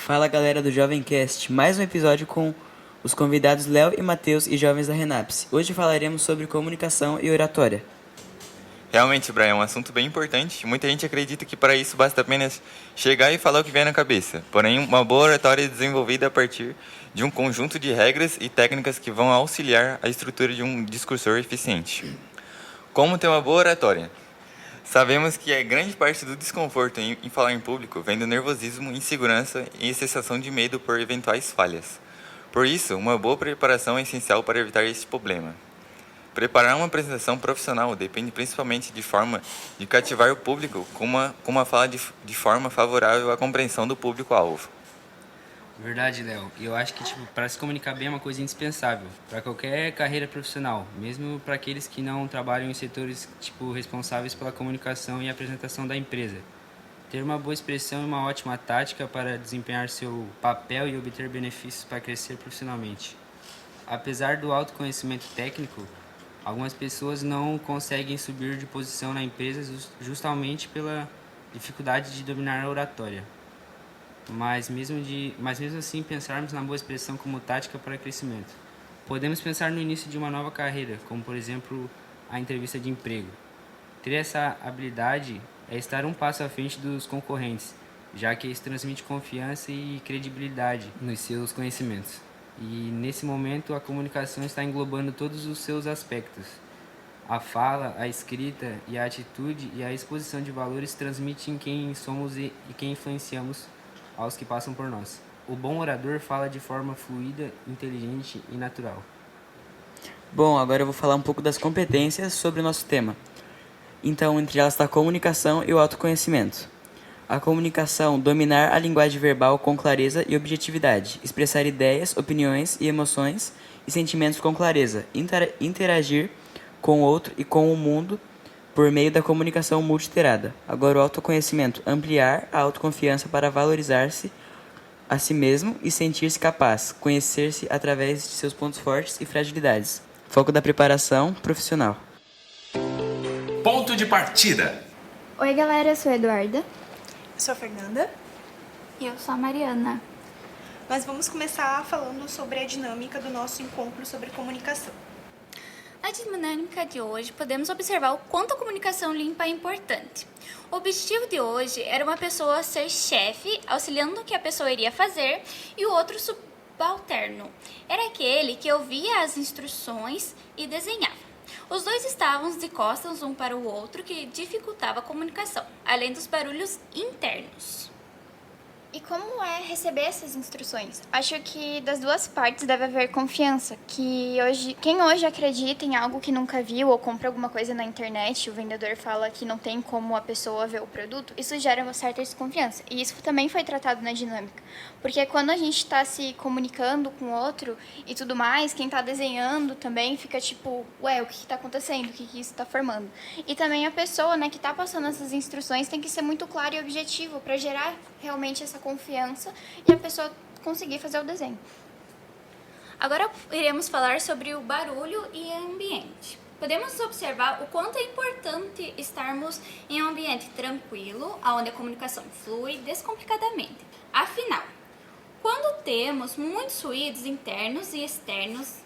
Fala galera do Jovemcast, mais um episódio com os convidados Léo e Matheus e jovens da Renaps. Hoje falaremos sobre comunicação e oratória. Realmente, Brian, é um assunto bem importante. Muita gente acredita que para isso basta apenas chegar e falar o que vem na cabeça. Porém, uma boa oratória é desenvolvida a partir de um conjunto de regras e técnicas que vão auxiliar a estrutura de um discursor eficiente. Como ter uma boa oratória? Sabemos que grande parte do desconforto em falar em público vem do nervosismo, insegurança e sensação de medo por eventuais falhas. Por isso, uma boa preparação é essencial para evitar esse problema. Preparar uma apresentação profissional depende principalmente de forma de cativar o público com uma fala de forma favorável à compreensão do público-alvo. Verdade, Léo. E eu acho que para se comunicar bem é uma coisa indispensável para qualquer carreira profissional, mesmo para aqueles que não trabalham em setores responsáveis pela comunicação e apresentação da empresa. Ter uma boa expressão é uma ótima tática para desempenhar seu papel e obter benefícios para crescer profissionalmente. Apesar do autoconhecimento técnico, algumas pessoas não conseguem subir de posição na empresa justamente pela dificuldade de dominar a oratória. Mas mesmo assim pensarmos na boa expressão como tática para crescimento. Podemos pensar no início de uma nova carreira, como por exemplo a entrevista de emprego. Ter essa habilidade é estar um passo à frente dos concorrentes, já que isso transmite confiança e credibilidade nos seus conhecimentos. E nesse momento a comunicação está englobando todos os seus aspectos. A fala, a escrita e a atitude e a exposição de valores transmitem quem somos e quem influenciamos aos que passam por nós. O bom orador fala de forma fluida, inteligente e natural. Bom, agora eu vou falar um pouco das competências sobre o nosso tema. Então, entre elas está a comunicação e o autoconhecimento. A comunicação, dominar a linguagem verbal com clareza e objetividade, expressar ideias, opiniões e emoções e sentimentos com clareza, interagir com o outro e com o mundo por meio da comunicação multiterada. Agora o autoconhecimento, ampliar a autoconfiança para valorizar-se a si mesmo e sentir-se capaz, conhecer-se através de seus pontos fortes e fragilidades. Foco da preparação profissional. Ponto de partida. Oi galera, eu sou a Eduarda. Eu sou a Fernanda. E eu sou a Mariana. Nós vamos começar falando sobre a dinâmica do nosso encontro sobre comunicação. Na dinâmica de hoje, podemos observar o quanto a comunicação limpa é importante. O objetivo de hoje era uma pessoa ser chefe, auxiliando no que a pessoa iria fazer, e o outro subalterno. Era aquele que ouvia as instruções e desenhava. Os dois estavam de costas um para o outro, que dificultava a comunicação, além dos barulhos internos. E como é receber essas instruções? Acho que das duas partes deve haver confiança, que quem hoje acredita em algo que nunca viu ou compra alguma coisa na internet, o vendedor fala que não tem como a pessoa ver o produto, isso gera uma certa desconfiança. E isso também foi tratado na dinâmica, porque quando a gente está se comunicando com o outro e tudo mais, quem está desenhando também fica tipo, ué, o que está acontecendo? O que isso está formando? E também a pessoa, né, que está passando essas instruções tem que ser muito claro e objetivo para gerar realmente essa confiança e a pessoa conseguir fazer o desenho. Agora iremos falar sobre o barulho e ambiente. Podemos observar o quanto é importante estarmos em um ambiente tranquilo, onde a comunicação flui descomplicadamente. Afinal, quando temos muitos ruídos internos e externos,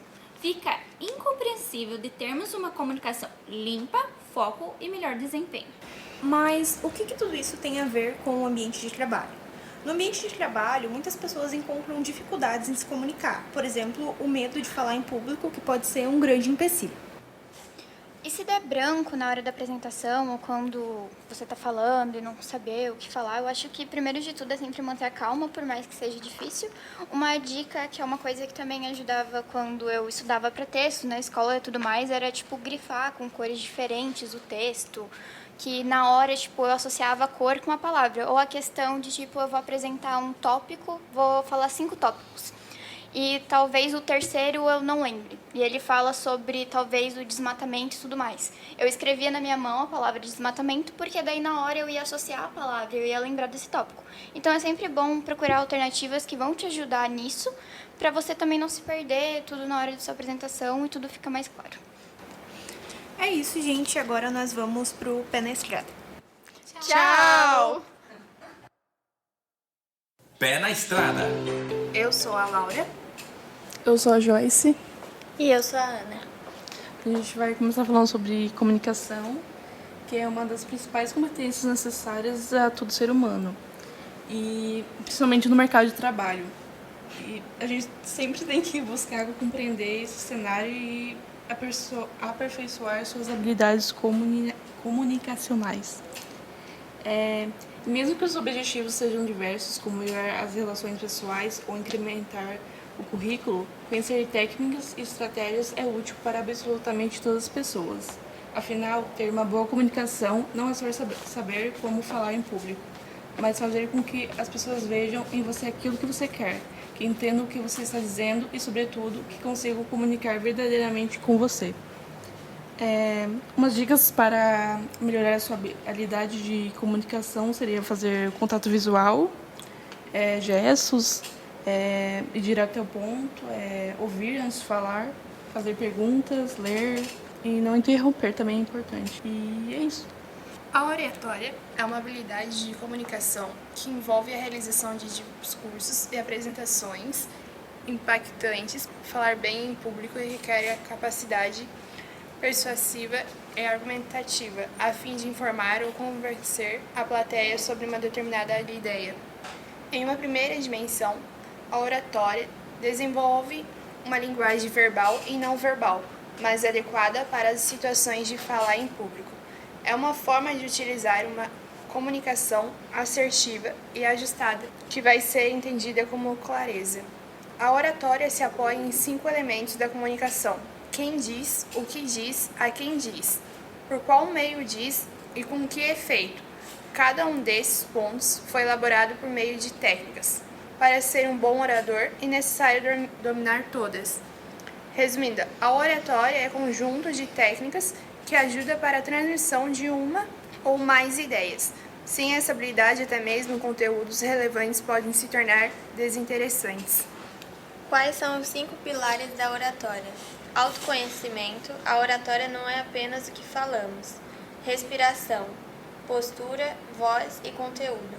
fica incompreensível de termos uma comunicação limpa, foco e melhor desempenho. Mas o que tudo isso tem a ver com o ambiente de trabalho? No ambiente de trabalho, muitas pessoas encontram dificuldades em se comunicar. Por exemplo, o medo de falar em público, que pode ser um grande empecilho. E se der branco na hora da apresentação ou quando você está falando e não saber o que falar, eu acho que primeiro de tudo é sempre manter a calma, por mais que seja difícil. Uma dica, que é uma coisa que também ajudava quando eu estudava para texto na escola e tudo mais, era grifar com cores diferentes o texto, que na hora, eu associava a cor com a palavra. Ou a questão de, eu vou apresentar um tópico, vou falar 5 tópicos. E talvez o terceiro eu não lembre. E ele fala sobre, talvez, o desmatamento e tudo mais. Eu escrevia na minha mão a palavra desmatamento, porque daí na hora eu ia associar a palavra, eu ia lembrar desse tópico. Então é sempre bom procurar alternativas que vão te ajudar nisso, para você também não se perder tudo na hora da sua apresentação e tudo fica mais claro. É isso, gente. Agora nós vamos pro Pé na Estrada. Tchau! Pé na estrada. Eu sou a Laura. Eu sou a Joyce. E eu sou a Ana. A gente vai começar falando sobre comunicação, que é uma das principais competências necessárias a todo ser humano. E principalmente no mercado de trabalho. E a gente sempre tem que buscar compreender esse cenário e aperfeiçoar suas habilidades comunicacionais. Mesmo que os objetivos sejam diversos, como melhorar as relações pessoais ou incrementar o currículo, conhecer técnicas e estratégias é útil para absolutamente todas as pessoas. Afinal, ter uma boa comunicação não é só saber como falar em público, mas fazer com que as pessoas vejam em você aquilo que você quer, que entendam o que você está dizendo e, sobretudo, que consigam comunicar verdadeiramente com você. Umas dicas para melhorar a sua habilidade de comunicação seria fazer contato visual, gestos, ir direto ao ponto, ouvir antes de falar, fazer perguntas, ler e não interromper também é importante. E é isso. A oratória é uma habilidade de comunicação que envolve a realização de discursos e apresentações impactantes. Falar bem em público requer a capacidade persuasiva e argumentativa, a fim de informar ou convencer a plateia sobre uma determinada ideia. Em uma primeira dimensão, a oratória desenvolve uma linguagem verbal e não verbal, mais adequada para as situações de falar em público. É uma forma de utilizar uma comunicação assertiva e ajustada, que vai ser entendida como clareza. A oratória se apoia em 5 elementos da comunicação: quem diz, o que diz, a quem diz, por qual meio diz e com que efeito. Cada um desses pontos foi elaborado por meio de técnicas. Para ser um bom orador, é necessário dominar todas. Resumindo, a oratória é um conjunto de técnicas que ajuda para a transmissão de uma ou mais ideias. Sem essa habilidade, até mesmo conteúdos relevantes podem se tornar desinteressantes. Quais são os 5 pilares da oratória? Autoconhecimento. A oratória não é apenas o que falamos. Respiração, postura, voz e conteúdo.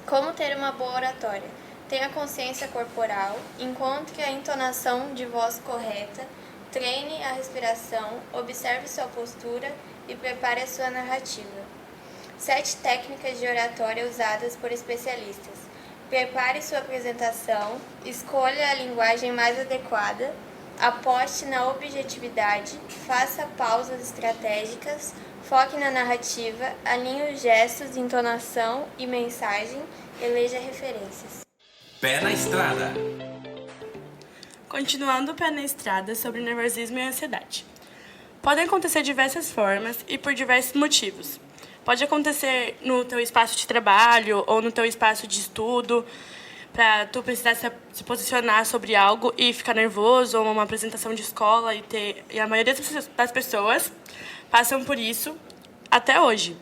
Como ter uma boa oratória? Tenha consciência corporal, encontre a entonação de voz correta, treine a respiração, observe sua postura e prepare a sua narrativa. 7 técnicas de oratória usadas por especialistas. Prepare sua apresentação, escolha a linguagem mais adequada, aposte na objetividade, faça pausas estratégicas, foque na narrativa, alinhe os gestos, entonação e mensagem, eleja referências. Pé na estrada. Continuando o pé na estrada sobre nervosismo e ansiedade. Podem acontecer de diversas formas e por diversos motivos. Pode acontecer no teu espaço de trabalho ou no teu espaço de estudo, para tu precisar se posicionar sobre algo e ficar nervoso, ou uma apresentação de escola e a maioria das pessoas passam por isso até hoje.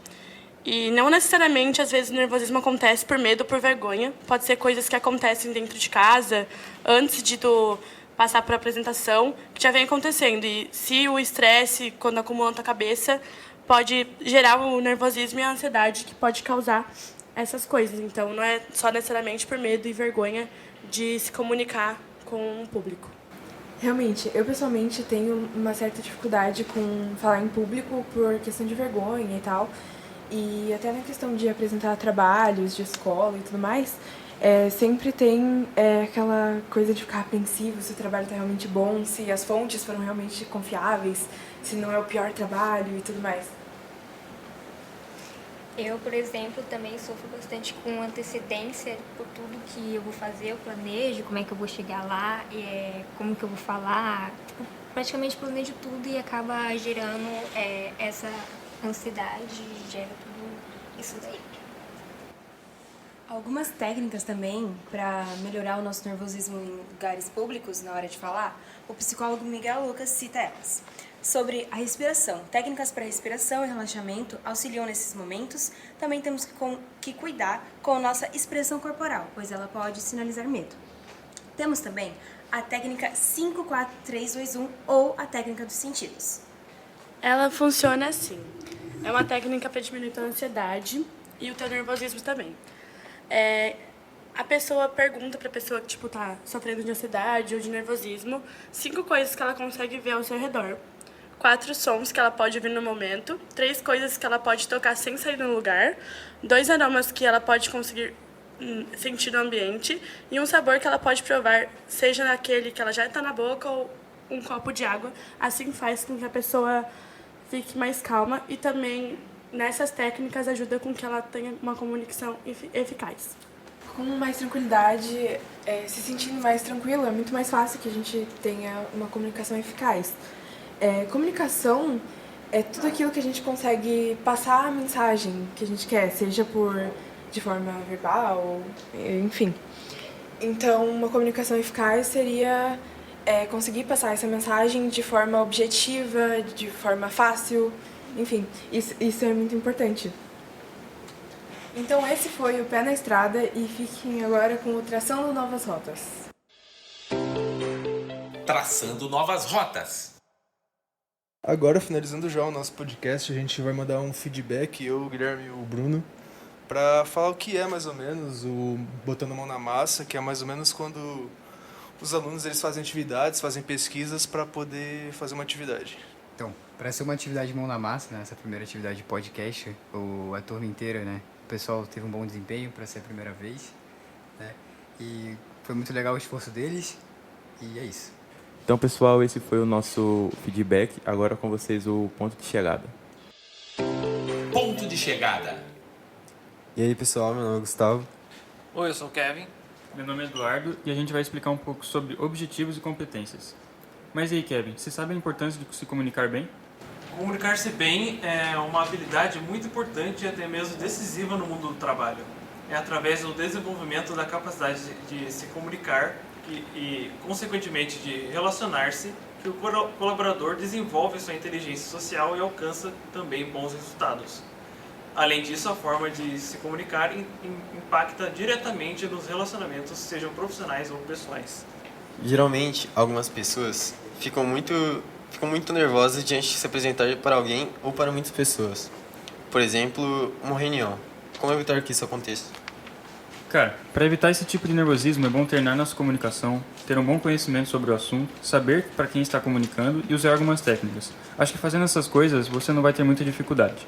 E não necessariamente, às vezes, o nervosismo acontece por medo ou por vergonha. Pode ser coisas que acontecem dentro de casa, antes de tu passar por apresentação, que já vem acontecendo. E se o estresse, quando acumula na tua cabeça, pode gerar o nervosismo e a ansiedade que pode causar essas coisas. Então, não é só necessariamente por medo e vergonha de se comunicar com o público. Realmente, eu pessoalmente tenho uma certa dificuldade com falar em público por questão de vergonha e tal. E até na questão de apresentar trabalhos de escola e tudo mais, sempre tem aquela coisa de ficar apreensivo se o trabalho está realmente bom, se as fontes foram realmente confiáveis, se não é o pior trabalho e tudo mais. Eu, por exemplo, também sofro bastante com antecedência por tudo que eu vou fazer, eu planejo, como é que eu vou chegar lá, como que eu vou falar, praticamente planejo tudo e acaba gerando essa ansiedade, gera tudo isso daí. Algumas técnicas também para melhorar o nosso nervosismo em lugares públicos na hora de falar, o psicólogo Miguel Lucas cita elas. Sobre a respiração, técnicas para respiração e relaxamento auxiliam nesses momentos. Também temos que cuidar com a nossa expressão corporal, pois ela pode sinalizar medo. Temos também a técnica 5-4-3-2-1 ou a técnica dos sentidos. Ela funciona assim. É uma técnica para diminuir a tua ansiedade e o teu nervosismo também. A pessoa pergunta pra pessoa que, tipo, tá sofrendo de ansiedade ou de nervosismo 5 coisas que ela consegue ver ao seu redor. 4 sons que ela pode ouvir no momento. 3 coisas que ela pode tocar sem sair do lugar. 2 aromas que ela pode conseguir sentir no ambiente. E um sabor que ela pode provar, seja naquele que ela já tá na boca ou um copo de água. Assim faz com que a pessoa fique mais calma e também, nessas técnicas, ajuda com que ela tenha uma comunicação eficaz. Com mais tranquilidade, se sentindo mais tranquilo, é muito mais fácil que a gente tenha uma comunicação eficaz. Comunicação é tudo aquilo que a gente consegue passar a mensagem que a gente quer, seja de forma verbal, enfim. Então, uma comunicação eficaz seria conseguir passar essa mensagem de forma objetiva, de forma fácil, enfim, isso é muito importante. Então esse foi o Pé na Estrada e fiquem agora com o Traçando Novas Rotas. Traçando novas rotas. Agora, finalizando já o nosso podcast, a gente vai mandar um feedback, eu, o Guilherme e o Bruno, para falar o que é mais ou menos o Botando a Mão na Massa, que é mais ou menos quando os alunos eles fazem atividades, fazem pesquisas para poder fazer uma atividade. Então, para ser uma atividade mão na massa, né, essa primeira atividade de podcast, a turma inteira, né, o pessoal teve um bom desempenho para ser a primeira vez, né, e foi muito legal o esforço deles, e é isso. Então, pessoal, esse foi o nosso feedback. Agora com vocês o ponto de chegada. Ponto de chegada. E aí, pessoal, meu nome é Gustavo. Oi, eu sou o Kevin. Meu nome é Eduardo e a gente vai explicar um pouco sobre objetivos e competências. Mas e aí, Kevin, você sabe a importância de se comunicar bem? Comunicar-se bem é uma habilidade muito importante e até mesmo decisiva no mundo do trabalho. É através do desenvolvimento da capacidade de se comunicar e, consequentemente, de relacionar-se, que o colaborador desenvolve sua inteligência social e alcança também bons resultados. Além disso, a forma de se comunicar impacta diretamente nos relacionamentos, sejam profissionais ou pessoais. Geralmente, algumas pessoas ficam muito nervosas diante de se apresentar para alguém ou para muitas pessoas. Por exemplo, uma reunião. Como evitar que isso aconteça? Cara, para evitar esse tipo de nervosismo é bom treinar nossa comunicação, ter um bom conhecimento sobre o assunto, saber para quem está comunicando e usar algumas técnicas. Acho que fazendo essas coisas você não vai ter muita dificuldade.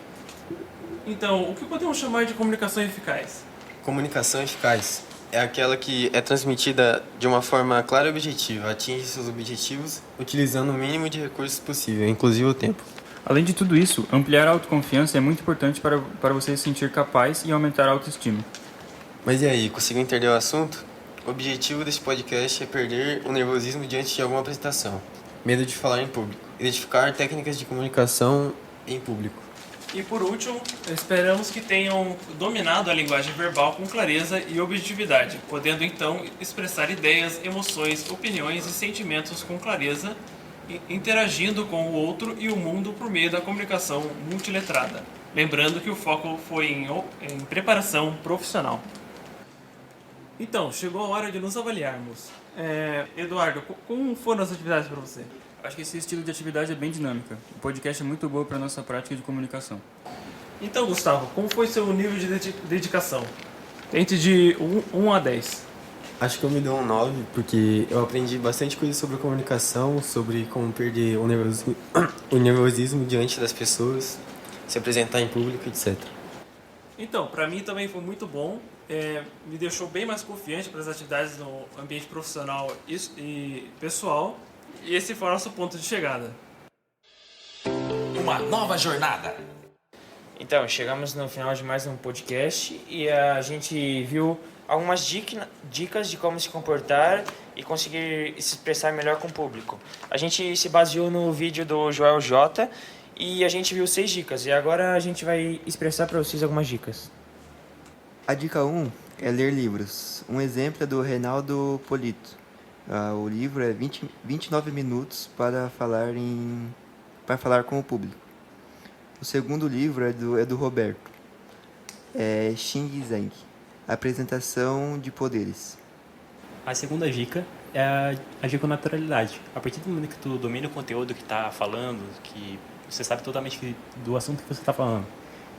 Então, o que podemos chamar de comunicação eficaz? Comunicação eficaz é aquela que é transmitida de uma forma clara e objetiva, atinge seus objetivos utilizando o mínimo de recursos possível, inclusive o tempo. Além de tudo isso, ampliar a autoconfiança é muito importante para você se sentir capaz e aumentar a autoestima. Mas e aí, conseguiu entender o assunto? O objetivo desse podcast é perder o nervosismo diante de alguma apresentação, medo de falar em público, identificar técnicas de comunicação em público. E por último, esperamos que tenham dominado a linguagem verbal com clareza e objetividade, podendo então expressar ideias, emoções, opiniões e sentimentos com clareza, interagindo com o outro e o mundo por meio da comunicação multiletrada. Lembrando que o foco foi em preparação profissional. Então, chegou a hora de nos avaliarmos. Eduardo, como foram as atividades para você? Acho que esse estilo de atividade é bem dinâmica. O podcast é muito bom para a nossa prática de comunicação. Então, Gustavo, como foi seu nível de dedicação? Entre de 1 a 10. Acho que eu me dou um 9, porque eu aprendi bastante coisa sobre comunicação, sobre como perder o nervosismo diante das pessoas, se apresentar em público, etc. Então, para mim também foi muito bom. Me deixou bem mais confiante para as atividades no ambiente profissional e pessoal. E esse foi o nosso ponto de chegada. Uma nova jornada. Então, chegamos no final de mais um podcast e a gente viu algumas dicas de como se comportar e conseguir se expressar melhor com o público. A gente se baseou no vídeo do Joel J e a gente viu 6 dicas e agora a gente vai expressar para vocês algumas dicas. A dica 1 é ler livros. Um exemplo é do Reinaldo Polito. O livro é 29 minutos para falar com o público. O segundo livro é do Roberto. Xing Zheng. Apresentação de poderes. A segunda dica é agir com naturalidade. A partir do momento que tu domina o conteúdo que está falando, que você sabe totalmente do assunto que você está falando,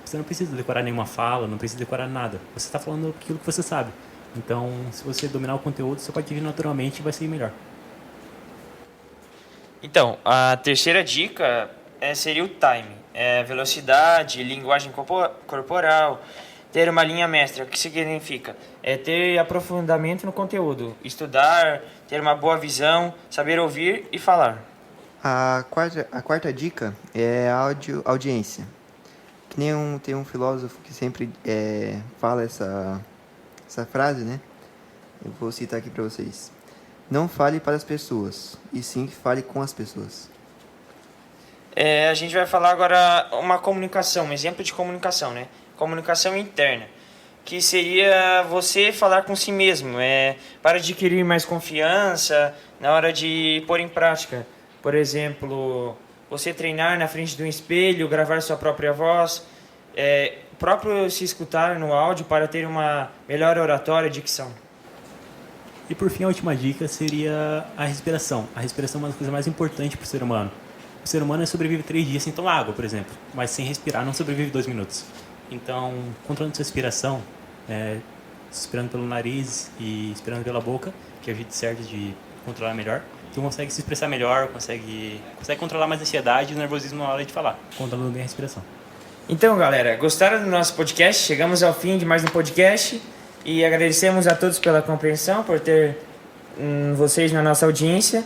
você não precisa decorar nenhuma fala, não precisa decorar nada. Você está falando aquilo que você sabe. Então, se você dominar o conteúdo, você pode ir naturalmente e vai ser melhor. Então, a terceira dica seria o time. Velocidade, linguagem corporal, ter uma linha mestra. O que significa? Ter aprofundamento no conteúdo, estudar, ter uma boa visão, saber ouvir e falar. A quarta dica é a audiência. Que nem tem um filósofo que sempre fala essa frase, né? Eu vou citar aqui para vocês. Não fale para as pessoas, e sim fale com as pessoas. A gente vai falar agora uma comunicação, um exemplo de comunicação, né? Comunicação interna, que seria você falar com si mesmo, para adquirir mais confiança na hora de pôr em prática. Por exemplo, você treinar na frente do espelho, gravar sua própria voz, próprio se escutar no áudio para ter uma melhor oratória e dicção. E por fim, a última dica seria a respiração. A respiração é uma das coisas mais importantes para o ser humano. O ser humano sobrevive 3 dias sem tomar água, por exemplo, mas sem respirar não sobrevive 2 minutos. Então, controlando sua respiração, respirando pelo nariz e expirando pela boca, que é o jeito certo de controlar melhor, tu consegue se expressar melhor, consegue controlar mais a ansiedade e o nervosismo na hora de falar, controlando bem a respiração. Então, galera, gostaram do nosso podcast? Chegamos ao fim de mais um podcast e agradecemos a todos pela compreensão, por ter vocês na nossa audiência.